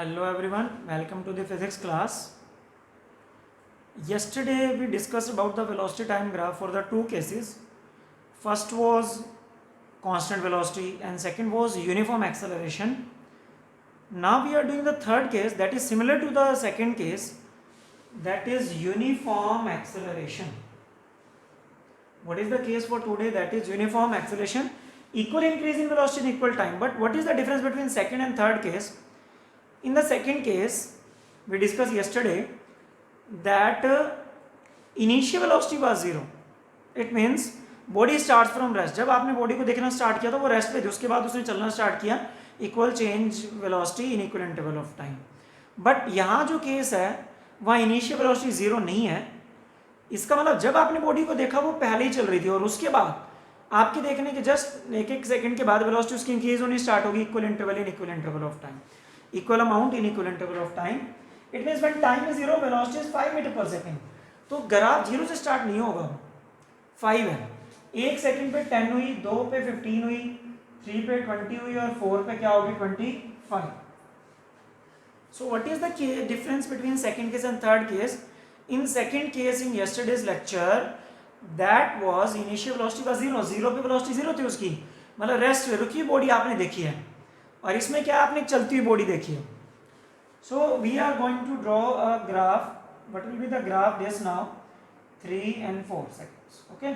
Hello everyone, welcome to the physics class. Yesterday we discussed about the velocity time graph for the two cases. First was constant velocity and second was uniform acceleration. Now we are doing the third case that is similar to the second case, that is uniform acceleration. What is the case for today? That is uniform acceleration, equal increase in velocity in equal time. But what is the difference between second and third case? In the second case, we discussed yesterday that initial velocity was zero. It means body starts from rest. जब आपने body को देखना start किया तो वो rest पे थी, उसके बाद उसने चलना स्टार्ट किया equal change velocity in equal interval of time. But यहाँ जो केस है वहाँ इनिशियल वेलोसिटी जीरो नहीं है. इसका मतलब जब आपने बॉडी को देखा वो पहले ही चल रही थी और उसके बाद आपके देखने के जस्ट एक सेकंड के बाद वेलोसिटी उसकी इंक्रीज होनी स्टार्ट होगी equal interval in equal interval of time. Equal amount in equal interval of time. It means when time is zero, velocity is 5 metre पर सेकेंड. तो ग्राफ जीरो से start नहीं होगा, 5 है. एक सेकंड पे 10 हुई, 2 पे 15 हुई, 3 पे 20 हुई और 4 पे क्या होगी 25. So what is the difference between second case and third case? In second case in yesterday's lecture, that was initial velocity was zero. Zero पे velocity जीरो थी उसकी, मतलब रेस्ट पे रुकी बॉडी आपने देखी है. और इसमें क्या आपने चलती हुई बॉडी देखी है. So we are going to draw a graph. What will be the graph this now 3 and 4 seconds. Okay,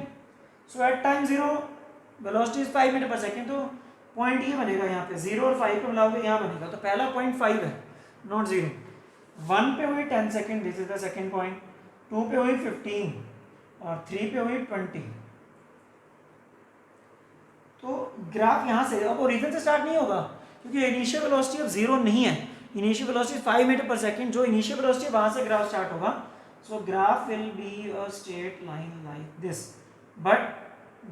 so at time zero velocity is 5 metre पर सेकेंड. तो पॉइंट ये बनेगा यहाँ पे, 0 और 5 को मिलाओगे यहाँ बनेगा. तो पहला पॉइंट 5 है, नॉट 0. 1 पे हुई 10 second, this is the second point. 2 पे हुई 15 और 3 पे हुई 20. तो ग्राफ यहाँ से अब ओरिजिन से स्टार्ट नहीं होगा क्योंकि इनिशियल वेलोसिटी अब जीरो नहीं है. इनिशियल वेलोसिटी 5 मीटर पर सेकेंड. जो इनिशियल वेलोसिटी वहां से ग्राफ स्टार्ट होगा. So graph will be a straight line like this, but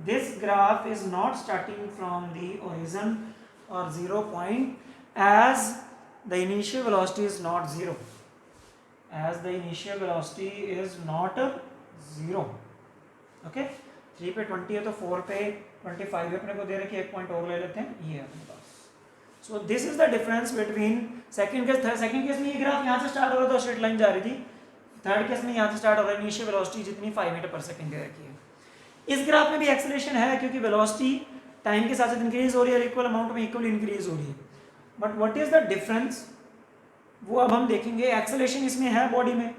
this graph is not starting from the origin or zero point as the initial velocity is not zero. As the initial velocity is not zero. Okay, 3 पे 20 है तो 4 पे 25 अपने को दे रखी है. एक point और ले लेते हैं, ये है अपने पास. So this is the difference between second case. Second case में ये ग्राफ यहाँ से स्टार्ट हो रहा था, स्ट्रेट लाइन जा रही थी. थर्ड केस में यहाँ से स्टार्ट हो रहा है, इनिशियल वेलोसिटी जितनी 5 मीटर पर सेकंड दे रखी है. इस ग्राफ में भी एक्सेलरेशन है क्योंकि वेलोसिटी टाइम के साथ साथ इंक्रीज हो रही है, इक्वल अमाउंट में इक्वल इंक्रीज हो रही है. But what is the difference वो अब हम देखेंगे. एक्सेलरेशन इसमें है बॉडी में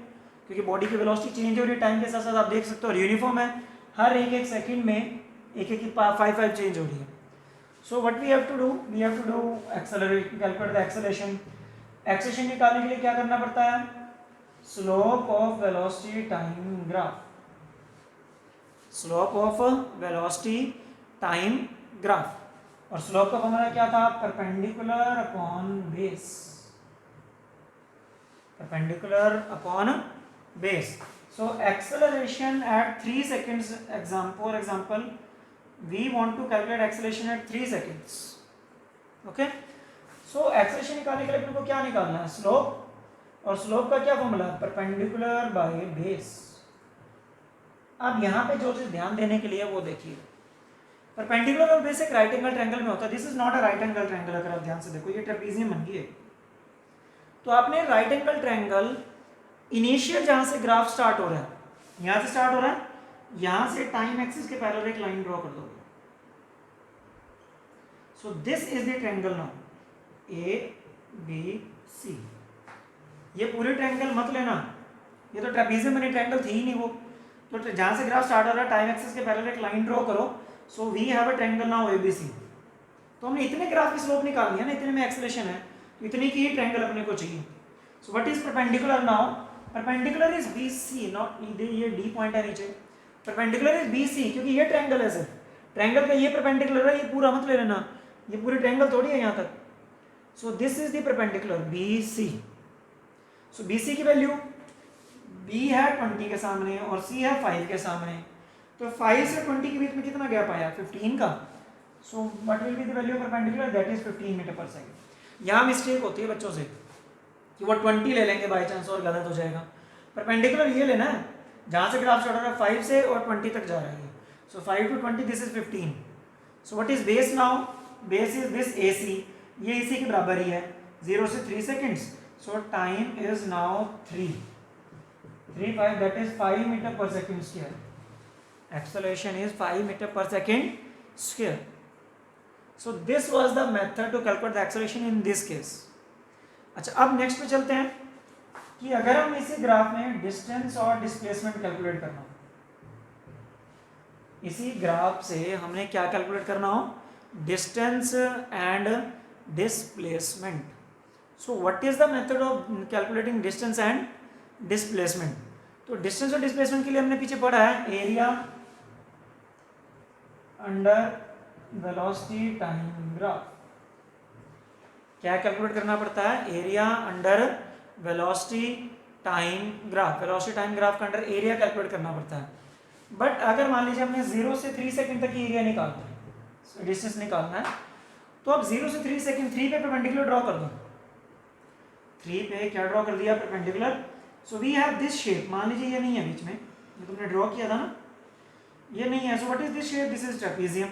क्योंकि बॉडी की वेलोसिटी चेंज हो रही है टाइम के साथ साथ, आप देख सकते हो. और यूनिफॉर्म है, हर एक सेकंड में एक 5 चेंज हो रही है. So what we have to do? We have to do accelerate, calculate the acceleration. Acceleration निकालने के लिए क्या करना पड़ता है? Slope of velocity time graph. Slope of velocity time graph. और slope का फॉर्मूला क्या था? Perpendicular upon base. Perpendicular upon base. So acceleration at 3 seconds. For example. We want to calculate acceleration at 3 seconds. Okay? So acceleration निकालने के लिए अपने को क्या निकालना है? स्लोप. और स्लोप का क्या फॉर्मूला है? Perpendicular by base. अब यहाँ पे जो चीज ध्यान देने के लिए वो देखिए, परपेंडिकुलर और बेस एक राइट एंगल ट्रायंगल में होता है. This is not a right angle triangle. अगर आप ध्यान से देखो, ये ट्रेपेजियम बन गई है. तो आपने राइट एंगल ट्रायंगल इनिशियल जहां से ग्राफ स्टार्ट हो रहा है, यहां से स्टार्ट हो रहा है, यहां से टाइम एक्सिस के पैरेलल एक लाइन ड्रॉ कर दोगे. So this is the triangle now, A B C. ये पूरे ट्रायंगल मत लेना, ये तो ट्रेपेजियम बनी ट्रायंगल थी ही नहीं वो. तो जहां से ग्राफ स्टार्ट हो रहा है टाइम एक्सिस के पैरेलल एक लाइन ड्रॉ करो. So we have a triangle now A B C. तो हमने इतने ग्राफ की स्लोप निकालनी है ना, इतने में एक्सेलरेशन है, तो इतनी की ही ट्रायंगल अपने को चाहिए. So what is perpendicular now? Perpendicular is B C, not ये डी पॉइंट है नीचे. परपेंडिकुलर इज बी सी क्योंकि ये ट्रायंगल है सर. ट्रायंगल का ये परपेंडिकुलर है, ये पूरा मत ले लेना, ये पूरी ट्रायंगल थोड़ी है यहाँ तक. So this is the perpendicular B C. So B C की वैल्यू, बी है 20 के सामने और सी है 5 के सामने. तो 5 से 20 के बीच में कितना गैप आया? 15 का. So what will be the value of perpendicular? That is 15 metre per second. यहाँ मिस्टेक होती है बच्चों से कि वो 20 ले लेंगे बाई चांस और गलत हो जाएगा. परपेंडिकुलर ये लेना है जहां से ग्राफ स्टार्ट हो रहा है 5 से और 20 तक जा रहा है. सो 5 to 20 this is 15. So what is base now? Base is this AC. ये AC के बराबर ही है. 0 से 3 seconds So time is now 3.5, that is 5 meter per second square. Acceleration is 5 meter per second square. So this was the method to calculate the acceleration in this case. अच्छा, अब next पे चलते हैं कि अगर हम इसी ग्राफ में डिस्टेंस और डिस्प्लेसमेंट कैलकुलेट करना हो, इसी ग्राफ से हमने क्या कैलकुलेट करना हो, distance and displacement. So what is the method of calculating distance and displacement. तो डिस्टेंस और डिस्प्लेसमेंट के लिए हमने पीछे पढ़ा है area under velocity time graph. क्या कैलकुलेट करना पड़ता है, area under velocity time graph. Velocity time graph का अंडर एरिया कैलकुलेट करना पड़ता है. बट अगर मान लीजिए हमने 0 से 3 सेकंड तक की एरिया निकालना है, डिस्टेंस निकालना है, तो अब 0 से 3 सेकंड 3 पे परपेंडिकुलर ड्रॉ कर दो. 3 पे क्या ड्रॉ कर दिया, perpendicular. So we have this shape. मान लीजिए ये नहीं है बीच में, ये तुमने ड्रॉ किया था ना, ये नहीं है. सो what is this shape, this is trapezium,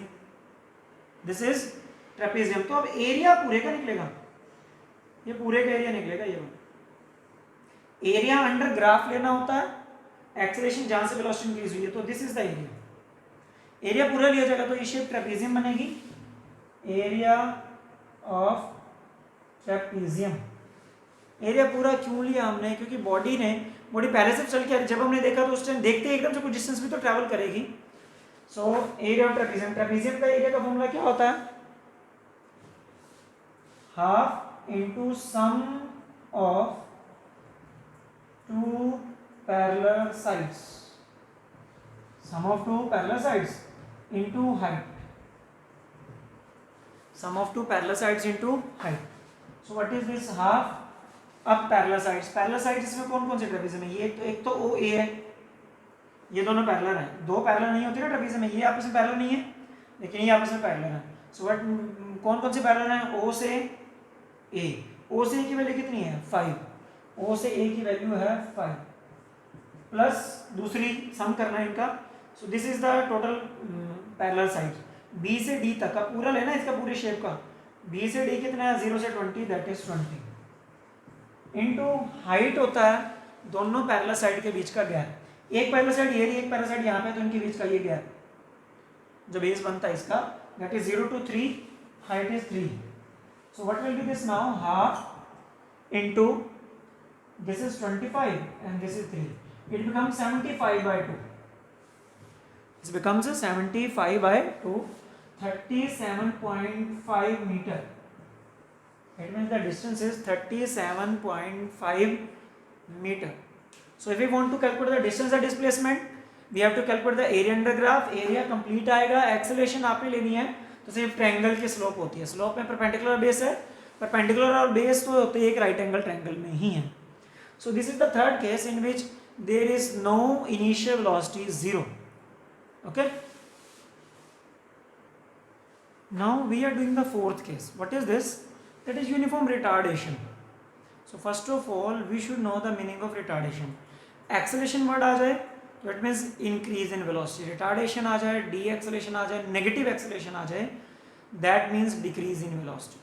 this is trapezium. तो अब एरिया पूरे का निकलेगा, ये पूरे का एरिया निकलेगा. ये एरिया अंडर ग्राफ लेना होता है, एक्सेलरेशन जहां से वेलोसिटी इंक्रीज हुई है, तो this is the area. Area पूरा लिया जाएगा तो ये शेप ट्रेपेजियम बनेगी, एरिया ऑफ ट्रेपेजियम. एरिया पूरा क्यों लिया हमने, क्योंकि बॉडी पहले से चल के, जब हमने देखा तो उस टाइम देखते एकदम से कुछ डिस्टेंस भी तो ट्रैवल करेगी. So area of trapezium, trapezium का एरिया का फॉर्मूला क्या होता है, half into sum of two parallel sides, sum of two parallel sides into height, sum of two parallel sides into height. So what is this, half. अब parallel sides, parallel sides इसमें कौन कौन से trapezium है, ये एक तो ओ ए है, ये दोनों पैरेलल हैं. दो पैरेलल नहीं होते ना ट्रेपेजियम में, ये आपस में पैरेलल नहीं है, लेकिन ये आपस में पैरेलल है. सो व्हाट, कौन कौन से पैरेलल हैं, ओ से ए. ओ से ए की वैल्यू कितनी है, 5. ओ से ए की वैल्यू है 5, प्लस दूसरी सम करना है इनका. So this is the total parallel side. B से डी तक का पूरा लेना है, इसका पूरे शेप का. बी से डी कितना है, 0 से 20, दैट इज 20 इनटू हाइट होता है दोनों पैरेलल साइड के बीच का गैप. एक पैरेलल साइड ये रही, एक पैरेलल साइड यहाँ पे, तो इनके बीच का ये गैप जो बेस बनता है इसका, that is 0 to 3, height is 3. So what will be this now, half into this is 25 and this is 3, it becomes 75 by 2. This becomes a 75 by 2, 37.5 meter. It means the distance is 37.5 meter. So if we want to calculate the distance and displacement, we have to calculate the area under graph. area complete आएगा, acceleration आपने लेनी है तो सिर्फ triangle की slope होती है. Slope में परपेंडिकुलर बेस है, परपेंडिकुलर और बेस तो होते हैं एक राइट एंगल ट्रायंगल में ही है. So this is the third case in which there is no initial velocity, 0. Okay. Now we are doing the fourth case. What is this? That is uniform retardation. So first of all we should know the meaning of retardation. Acceleration word आ जाए तो it means increase in velocity. Retardation आ जाए, deceleration आ जाए, negative acceleration आ जाए, that means decrease in velocity.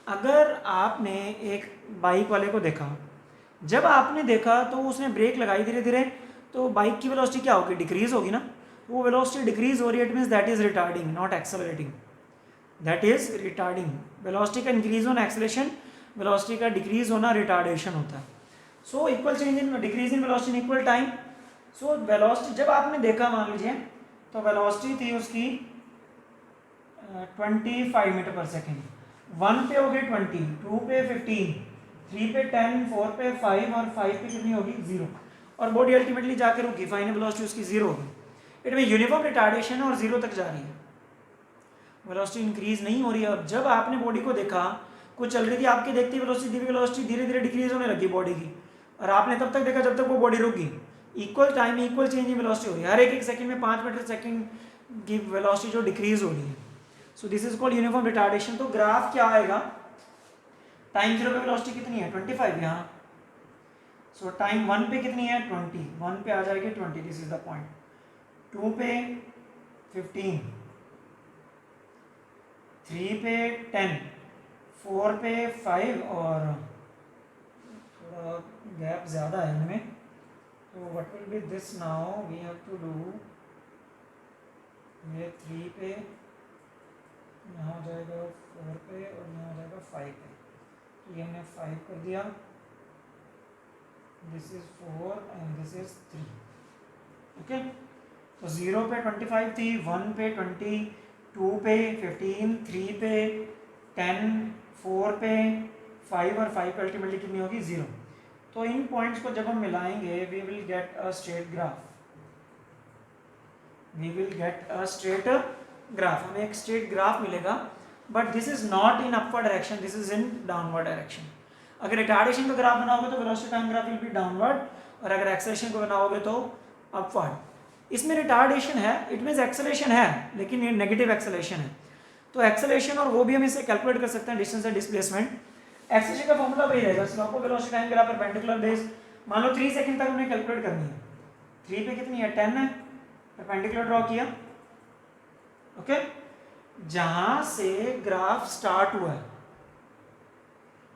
अगर आपने एक bike वाले को देखा, जब आपने देखा तो उसने ब्रेक लगाई धीरे धीरे, तो बाइक की वेलोसिटी क्या होगी, डिक्रीज होगी ना. वो वेलोसिटी डिक्रीज हो रही है, it means that is retarding, not accelerating. That is retarding. Velocity का इंक्रीज होना एक्सेलरेशन, वेलोसिटी का डिक्रीज होना रिटार्डेशन होता है. So equal change in decrease in velocity in equal time. So velocity जब आपने देखा, मान लीजिए तो वेलोसिटी थी उसकी 25 मीटर पर सेकेंड. 1 पे हो गई 20, 2 पे 15, 3 पे 10, 4 पे 5 और 5 पे कितनी होगी, 0. और बॉडी अल्टीमेटली जाकर रुकी, फाइनल वेलोसिटी उसकी 0 होगी. इट में यूनिफॉर्म रिटार्डेशन है और 0 तक जा रही है, वेलोसिटी इंक्रीज नहीं हो रही है. और जब आपने बॉडी को देखा, कुछ चल रही थी, आपकी देखती वेलोसिटी धीरे धीरे डिक्रीज होने लगी बॉडी की, और आपने तब तक देखा जब तक वो बॉडी रुक गई. इक्वल टाइम में इक्वल चेंज इन वेलोसिटी हो रही है, हर एक सेकंड में 5 मीटर सेकंड की वेलोसिटी जो डिक्रीज हो रही है. सो this is called uniform retardation. तो ग्राफ क्या आएगा, टाइम 0 पे वेलोसिटी कितनी है, 25 यहाँ. सो टाइम 1 पे कितनी है, 20, 1 पे आ जाएगी 20, दिस इज द पॉइंट. 2 पे 15, 3 पे 10, 4 पे 5 और गैप ज़्यादा है इनमें, तो what will be this now, we have to do, ये 3 पे, यहाँ हो जाएगा 4 पे और यहाँ हो जाएगा 5 पे, तो ये हमने 5 कर दिया, this is 4 and this is 3। Okay, तो 0 पे 25 थी, 1 पे 20, 2 पे 15, 3 पे 10, 4 पे 5 और 5 पे अल्टीमेटली कितनी होगी 0। तो इन पॉइंट्स को जब हम मिलाएंगे we will get a straight graph, we will get a straight graph, हमें एक स्ट्रेट ग्राफ मिलेगा, but this is not in upward direction, this is in downward direction. अगर रिटार्डेशन का ग्राफ बनाओगे तो velocity time graph will be downward, और अगर acceleration को बनाओगे तो अपवर्ड। इसमें रिटार्डेशन है, इट मीन्स एक्सेलरेशन है लेकिन ये नेगेटिव एक्सेलरेशन है, तो एक्सेलरेशन और वो भी हम इसे कैलकुलेट कर सकते हैं, डिस्टेंस एंड डिस्प्लेसमेंट। एक्सेलरेशन का फॉर्मूला वही रहेगा, slope of velocity time graph perpendicular base, मान लो 3 सेकंड तक हमने कैलकुलेट करनी है, 3 पे कितनी है 10 है, परपेंडिकुलर ड्रॉ किया, ओके, जहां से ग्राफ स्टार्ट हुआ है,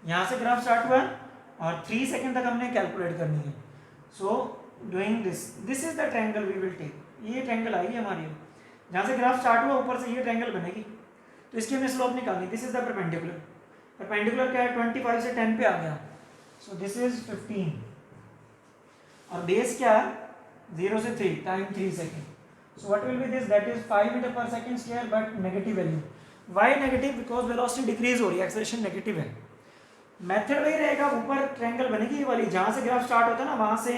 यहां से ग्राफ स्टार्ट हुआ है और 3 सेकंड तक हमने कैलकुलेट करनी है। So doing this is the triangle we will take, ये ट्रायंगल आएगी हमारी, जहां से ग्राफ स्टार्ट हुआ ऊपर से ये ट्रायंगल बनेगी, तो इसकी हमें स्लोप निकालनी, this is the perpendicular, perpendicular क्या है 25 से 10 पे आ गया, सो दिस इज 15, और बेस क्या है 0 से 3, time 3 second, so what will be this, that is 5 meter per second square but negative value, why negative, because velocity decrease हो रही है, acceleration negative है। मेथड वही रहेगा, ऊपर ट्रायंगल बनेगी ये वाली, जहां से ग्राफ स्टार्ट होता है ना वहां से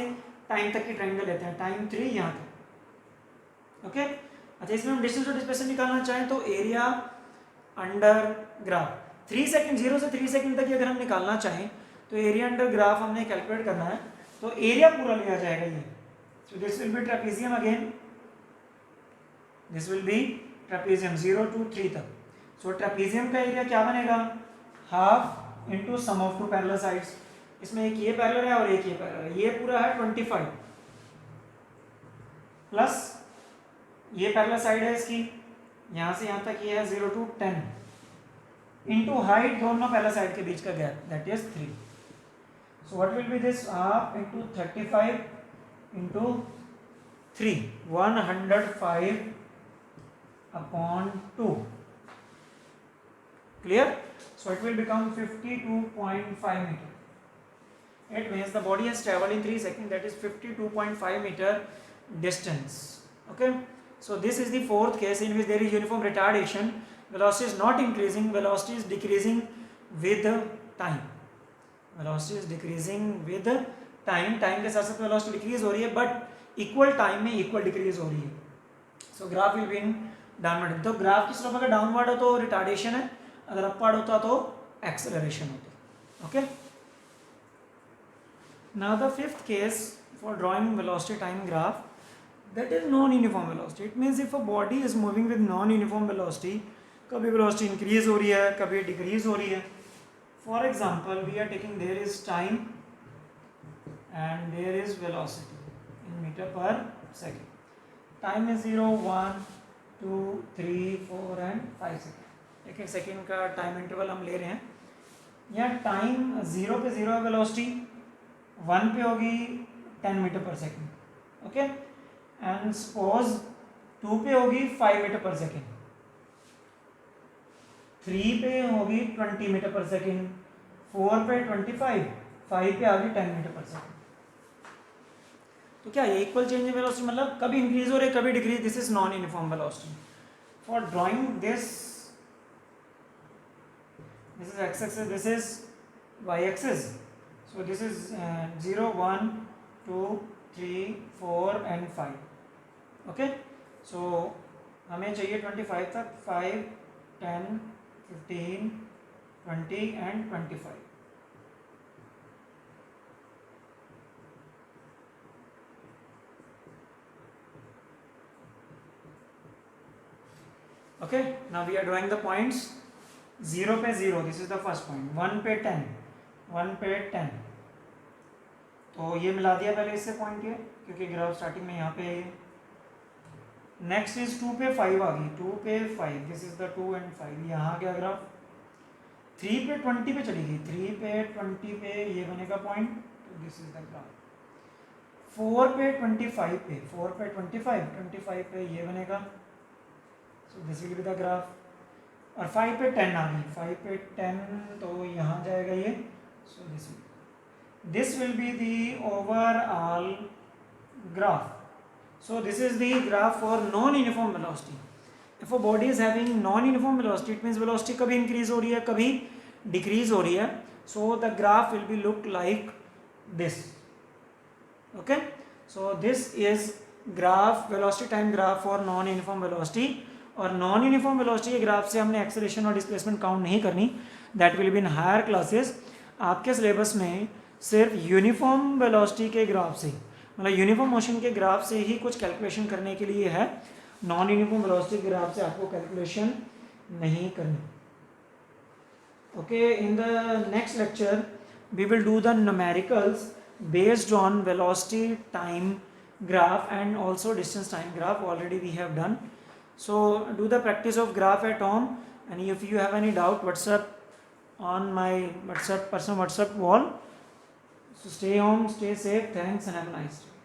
टाइम तक की ट्रायंगल लेते हैं, टाइम 3 यहाँ तक, ओके। अच्छा, इसमें हम डिस्टेंस और डिस्प्लेसमेंट निकालना चाहें तो एरिया अंडर ग्राफ, 3 सेकंड 0 से 3 सेकंड तक अगर हम निकालना चाहें तो एरिया अंडर ग्राफ हमने कैलकुलेट करना है, तो एरिया पूरा लिया जाएगा ये, so this will be trapezium again, this will be trapezium 0 to 3 तक। सो ट्रेपेजियम का एरिया क्या बनेगा, half into sum of two parallel sides, इसमें एक ये पैरेलल है और एक ये पैरेलल है, ये पूरा है 25 प्लस ये पैरेलल साइड है इसकी, यहाँ से यहाँ तक ये है 0 to 10 इंटू हाइट दोनों पैरेलल साइड के बीच का gap, that is 3। So what will be this, half into 35 into 3, 105 upon 2, clear? So it will become 52.5 meter. It means the body has traveled in 3 seconds, that is 52.5 meter distance, okay. So this is the fourth case in which there is uniform retardation, velocity is not increasing, velocity is decreasing with time, velocity is decreasing with time, time के साथ साथ velocity decrease हो रही है but equal time में equal decrease हो रही है, so graph will be in downward. तो ग्राफ की स्लोप अगर डाउनवर्ड हो तो रिटार्डेशन है, अगर अपवर्ड होता तो एक्सेलरेशन होती, okay. Now the fifth case for drawing velocity time graph, that is non uniform velocity, it means if a body is moving with non uniform velocity, कभी velocity increase हो रही है कभी डिक्रीज हो रही है। For example we are taking, there is time and there is velocity in metre पर second, time is 0, 1, 2, 3, 4 and 5 second, एक एक सेकेंड का टाइम इंटरवल हम ले रहे हैं। यहाँ टाइम 0 पे 0 है वेलोसिटी, 1 पे होगी 10 मीटर पर सेकेंड, ओके, एंड सपोज 2 पे होगी 5 मीटर पर सेकेंड, 3 पे होगी 20 मीटर पर सेकेंड, 4 पे 25, 5 पे आ गई 10 मीटर पर सेकेंड। तो क्या ये इक्वल चेंज इन वेलोसिटी, मतलब कभी इंक्रीज हो रही है कभी decrease, this is non uniform velocity. For drawing this is X axis, this is Y axis, so this is 0, 1, 2, 3, 4 and 5, okay. So हमें चाहिए 25 तक, 5, 10, 15, 20 and 25। Okay, now we are drawing the points, 0 पे 0, this is the first point, 1 पे 10, 1 पे 10, तो ये मिला दिया पहले इससे पॉइंट के, क्योंकि ग्राफ स्टार्टिंग में यहाँ पे है। नेक्स्ट इज 2 पे 5 आ गई, 2 पे 5, दिस इज द 2 एंड 5, यहाँ गया ग्राफ। 3 पे 20 पे चली गई, 3 पे 20 पे ये बनेगा point this is the graph. 4 पे 25 पे 4 पे 25 पे ये बनेगा, so this will be the graph. और 5 पे 10 आ गई, 5 पे 10 तो यहाँ जाएगा ये, so this will be the overall graph. So this is the graph for non-uniform velocity. If a body is having non-uniform velocity, it means velocity कभी increase हो रही है, कभी decrease हो रही है. So the graph will be look like this. Okay. So this is graph, velocity time graph for non-uniform velocity. और non-uniform velocity के ग्राफ से हमने acceleration और displacement काउंट नहीं करनी. That will be in higher classes. आपके syllabus में सिर्फ यूनिफॉर्म वेलोसिटी के ग्राफ से, मतलब यूनिफॉर्म मोशन के ग्राफ से ही कुछ कैलकुलेशन करने के लिए है, नॉन यूनिफॉर्म वेलोसिटी के ग्राफ से आपको कैलकुलेशन नहीं करनी। Okay, in the next lecture we will do the numericals based on velocity time graph and also distance time graph. Already we have done, so do the practice of graph at home, and if you have any doubt, WhatsApp on my personal WhatsApp wall. So stay home, stay safe, thanks and have a nice day.